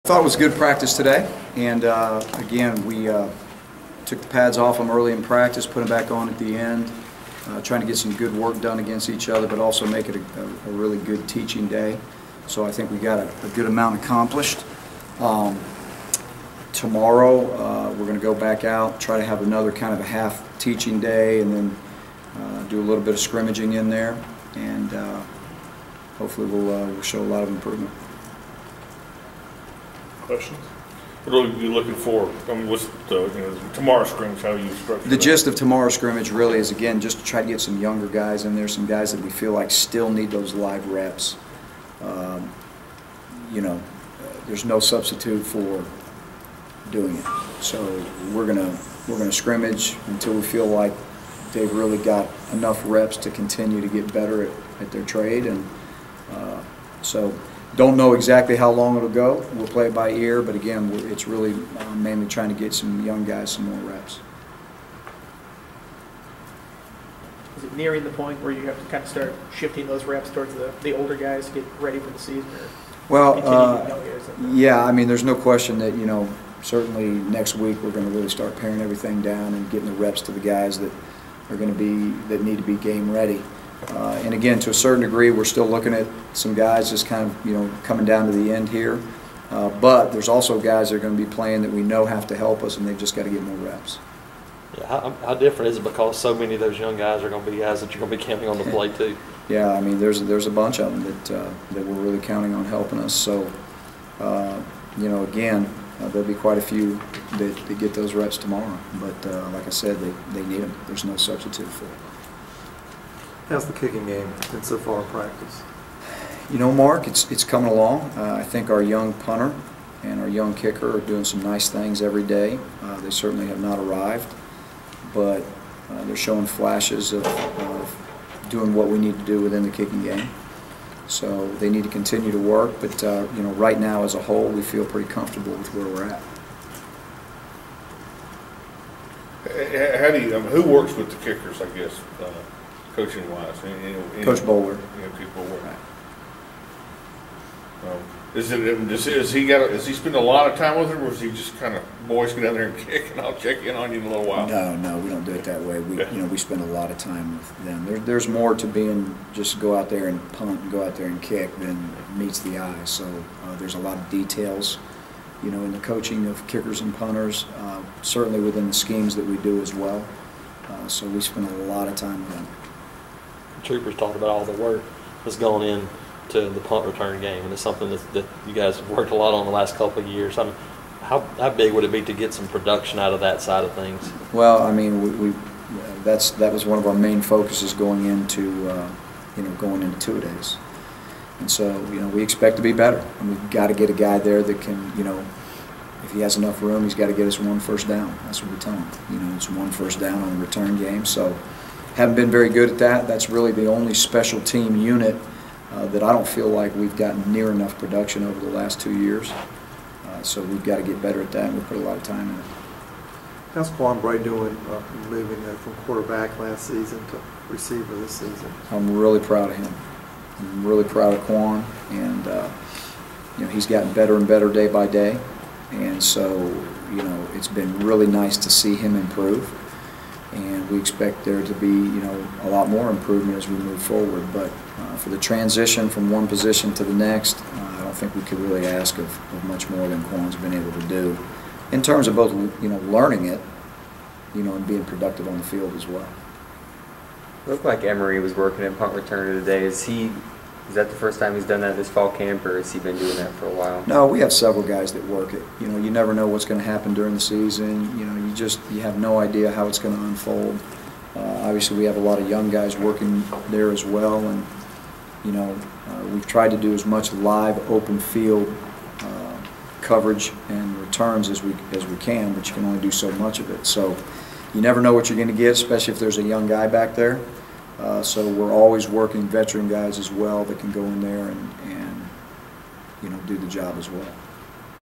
Thought it was good practice today, and again, we took the pads off them early in practice, put them back on at the end, trying to get some good work done against each other, but also make it a really good teaching day. So I think we got a good amount accomplished. Tomorrow, we're going to go back out, try to have another kind of a half teaching day, and then do a little bit of scrimmaging in there, and hopefully we'll show a lot of improvement. Questions? What are you looking for? I mean, what's the tomorrow's scrimmage? How you structure the gist of tomorrow's scrimmage really is, again, just to try to get some younger guys in there, some guys that we feel like still need those live reps. There's no substitute for doing it. So we're gonna scrimmage until we feel like they've really got enough reps to continue to get better at their trade, and so. Don't know exactly how long it'll go. We'll play it by ear, but again, it's really mainly trying to get some young guys some more reps. Is it nearing the point where you have to kind of start shifting those reps towards the older guys to get ready for the season? Or well, yeah, I mean, there's no question that, certainly next week we're going to really start paring everything down and getting the reps to the guys that are going to that need to be game ready. And again, to a certain degree, we're still looking at some guys just kind of, coming down to the end here. But there's also guys that are going to be playing that we know have to help us, and they've just got to get more reps. Yeah, how different is it because so many of those young guys are going to be guys that you're going to be counting on to play too? Yeah, I mean, there's a bunch of them that we're really counting on helping us. So, again, there'll be quite a few that get those reps tomorrow. But like I said, they need them. There's no substitute for it. How's the kicking game been so far in practice? Mark, it's coming along. I think our young punter and our young kicker are doing some nice things every day. They certainly have not arrived, but they're showing flashes of doing what we need to do within the kicking game. So they need to continue to work, but right now as a whole, we feel pretty comfortable with where we're at. How do you? Who works with the kickers? I guess. Coaching wise, Coach Bowler. Coach Bowler. Has he spend a lot of time with them, or is he just kind of, boys, get down there and kick, and I'll check in on you in a little while? No, we don't do it that way. We spend a lot of time with them. There's more to being just go out there and punt and go out there and kick than meets the eye. So there's a lot of details, in the coaching of kickers and punters. Certainly within the schemes that we do as well. So we spend a lot of time with them. Troopers talked about all the work that's gone in to the punt return game, and it's something that you guys have worked a lot on the last couple of years. How big would it be to get some production out of that side of things? Well, I mean, that was one of our main focuses going into two-a-days, and so we expect to be better, and we've got to get a guy there that can if he has enough room, he's got to get us one first down. That's what we tell him. It's one first down on the return game. So haven't been very good at that. That's really the only special team unit that I don't feel like we've gotten near enough production over the last 2 years. So we've got to get better at that, and we put a lot of time in it. How's Quan Bray doing moving from quarterback last season to receiver this season? I'm really proud of him. I'm really proud of Quan, and he's gotten better and better day by day. And so, it's been really nice to see him improve, and we expect there to be, a lot more improvement as we move forward. But for the transition from one position to the next, I don't think we could really ask of much more than Quan's been able to do in terms of both, learning it, and being productive on the field as well. It looked like Emery was working at punt returner today. Is that the first time he's done that this fall camp, or has he been doing that for a while? No, we have several guys that work it. You never know what's going to happen during the season. You have no idea how it's going to unfold. Obviously, we have a lot of young guys working there as well, and we've tried to do as much live, open field coverage and returns as we can, but you can only do so much of it. So you never know what you're going to get, especially if there's a young guy back there. So we're always working veteran guys as well that can go in there and do the job as well.